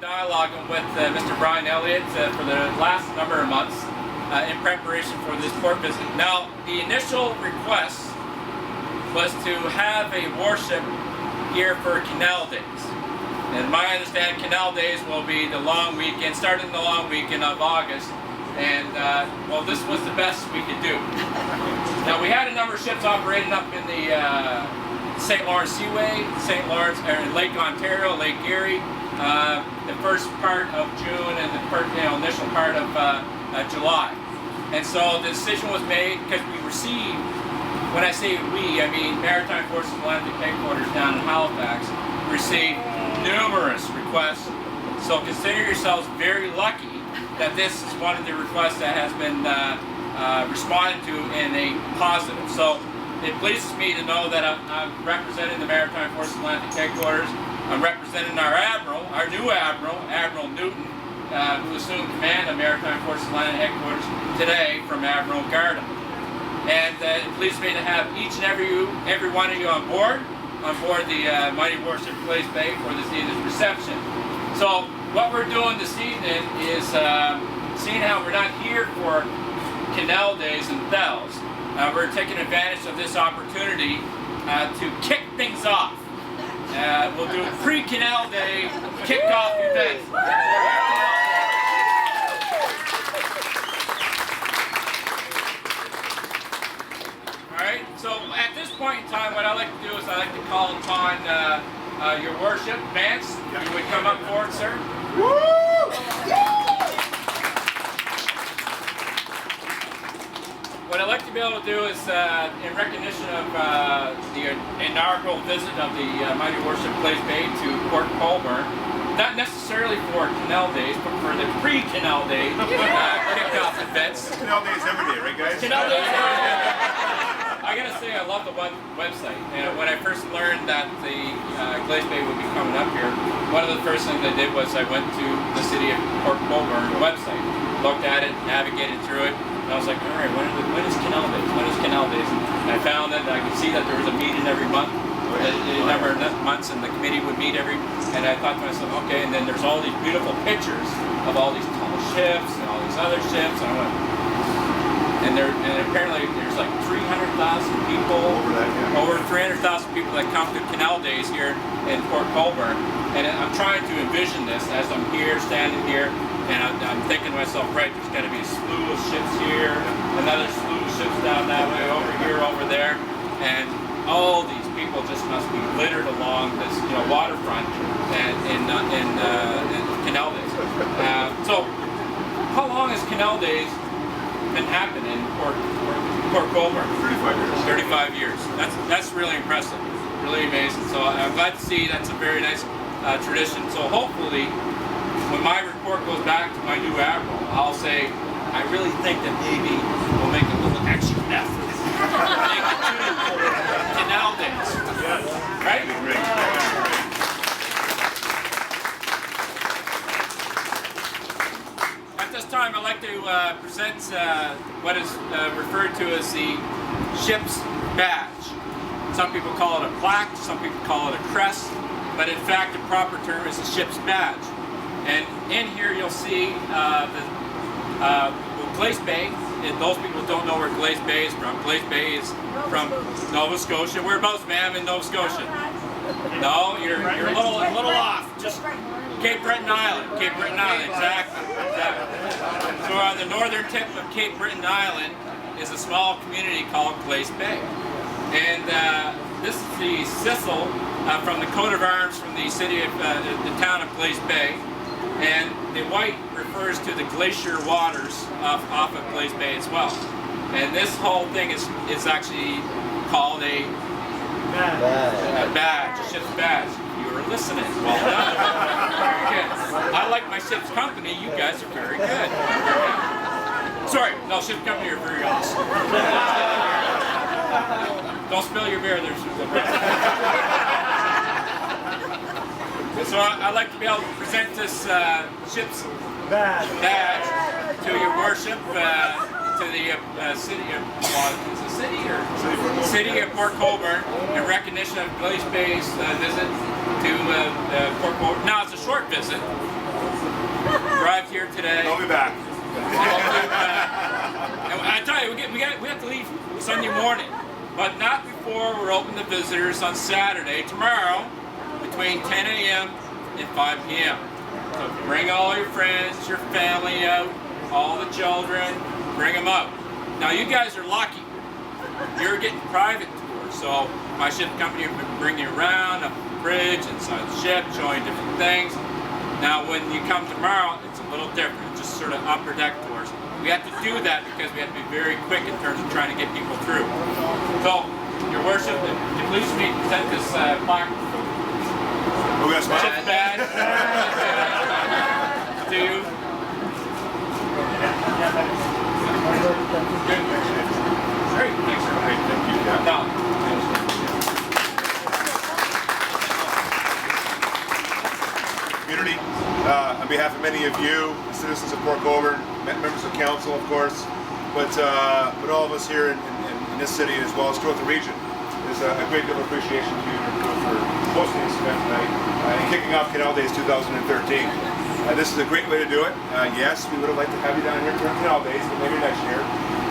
dialoguing with Mr. Brian Elliott for the last number of months in preparation for this port visit. Now, the initial request was to have a worship here for Canal Days. And my understanding, Canal Days will be the long weekend, starting the long weekend of August. And, well, this was the best we could do. Now, we had a number of ships operating up in the St. Lawrence Seaway, St. Lawrence, Lake Ontario, Lake Erie, the first part of June and the first, initial part of July. And so the decision was made because we received, when I say we, I mean Maritime Forces Atlantic Headquarters down in Halifax, received numerous requests. So consider yourselves very lucky that this is one of the requests that has been responded to in a positive. So it pleases me to know that I'm representing the Maritime Forces Atlantic Headquarters. I'm representing our Admiral, our new Admiral, Admiral Newton, who assumed command of Maritime Forces Atlantic Headquarters today from Admiral Garda. And it pleases me to have each and every one of you on board the mighty warship Glace Bay for this evening's reception. So what we're doing this evening is seeing how we're not here for Canal Days and Bells. We're taking advantage of this opportunity to kick things off. We'll do a pre-Canal Day kickoff event. Alright, so at this point in time, what I like to do is I like to call upon your worship, Vance. You would come up forward, sir. What I'd like to be able to do is, in recognition of the inaugural visit of the mighty warship Glace Bay to Port Colborne, not necessarily for Canal Days, but for the pre-Canal Day kickoff events. Canal Days every day, right guys? Canal Days every day. I gotta say, I love the website. And when I first learned that the Glace Bay would be coming up here, one of the first things I did was I went to the city of Port Colborne website, looked at it, navigated through it, and I was like, all right, when is Canal Days? When is Canal Days? And I found that I could see that there was a meeting every month, a number of months, and the committee would meet and I thought to myself, okay, and then there's all these beautiful pictures of all these tall ships and all these other ships, and I went, and apparently there's like 300,000 people, over 300,000 people that come to Canal Days here in Port Colborne. And I'm trying to envision this as I'm here, standing here, and I'm thinking to myself, right, there's got to be a slew of ships here, another slew of ships down that way, over here, over there, and all these people just must be littered along this, waterfront and in Canal Days. So, how long has Canal Days been happening in Port Colborne? 35 years. That's really impressive, really amazing. So I'm glad to see that's a very nice tradition. So hopefully, when my report goes back to my new admiral, I'll say, I really think that maybe we'll make a little extra effort to make it to Canal Days. Right? At this time, I'd like to present what is referred to as the ship's badge. Some people call it a plaque, some people call it a crest, but in fact the proper term is a ship's badge. And in here you'll see Glace Bay. And those people who don't know where Glace Bay is from. Glace Bay is from Nova Scotia. Whereabouts, ma'am, in Nova Scotia? No, you're a little off. Just Cape Breton Island. Cape Breton Island, exactly. So on the northern tip of Cape Breton Island is a small community called Glace Bay. And this is the Sissel from the coat of arms from the city of the town of Glace Bay. And the white refers to the glacier waters off of Glace Bay as well. And this whole thing is actually called a badge, a ship's badge. You were listening. Well done. Very good. I like my ship's company. You guys are very good. Sorry, no, ship's company are very awesome. Don't spill your beer there, So I'd like to be able to present this ship's badge to your worship, to the city of Port Colborne in recognition of Glace Bay's visit to Port Colborne. Now it's a short visit, arrived here today. I'll be back. And I tell you, we have to leave Sunday morning, but not before we're open to visitors on Saturday, tomorrow, between 10 a.m. and 5 p.m. So bring all your friends, your family out, all the children, bring them out. Now you guys are lucky. You're getting private tours, so my ship company will bring you around up the bridge, inside the ship, showing different things. Now when you come tomorrow, it's a little different. It's just sort of upper deck tours. We have to do that because we have to be very quick in terms of trying to get people through. So, Your Worship, if you please present this plaque. We're gonna smile. Ship's badge to you. Good. Great. Thanks, everybody. Thank you. No. Community, on behalf of many of you, citizens of Port Colborne, members of council, of course, but all of us here in this city as well as throughout the region, there's a great deal of appreciation to you for hosting this event tonight and kicking off Canal Days 2013. This is a great way to do it. Yes, we would have liked to have you down here during Canal Days, but maybe next year.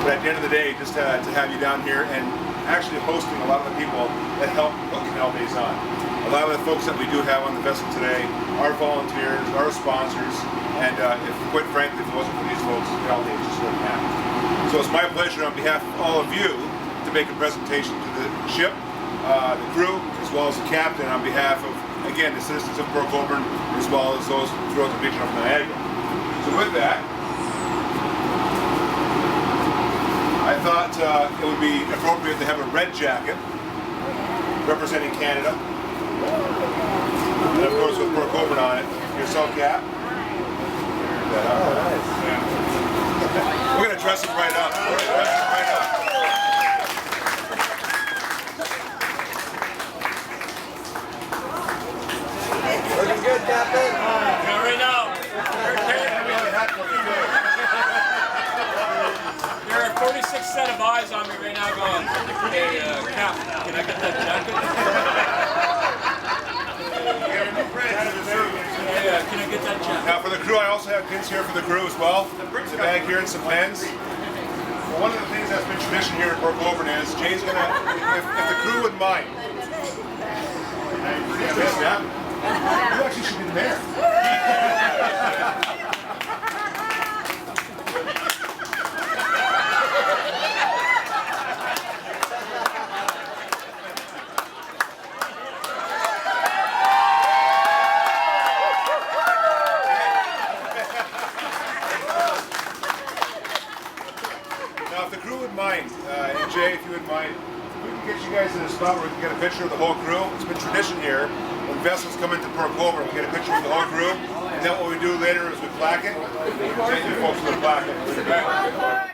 But at the end of the day, just to have you down here and actually hosting a lot of the people that help put Canal Days on. A lot of the folks that we do have on the vessel today are volunteers, are sponsors, and if quite frankly, if it wasn't for these folks, Canal Days just wouldn't happen. So it's my pleasure on behalf of all of you to make a presentation to the ship, the crew, as well as the captain, on behalf of, again, the citizens of Port Colborne, as well as those throughout the region of Niagara. So with that, I thought it would be appropriate to have a red jacket representing Canada. And of course with Port Colborne on it. Yourself, Cap. We're going to dress him right up. We're going to dress him right up. Looking good, Captain. Right now. There are 46 set of eyes on me right now going, hey, Cap, can I get that jacket? Yeah, can I get that jacket? Now for the crew, I also have pins here for the crew as well. A bag here and some pens. Well, one of the things that's been tradition here in Port Colborne is Jay's going to, if the crew wouldn't mind. Yeah. You actually should be the mayor. Now, if the crew would mind, and Jay, if you would mind, we can get you guys in a spot where we can get a picture of the whole crew. It's been tradition here. When vessels come into Port Colborne, we get a picture of the whole crew. And then what we do later is we plaque it. We take you folks to the plaque it.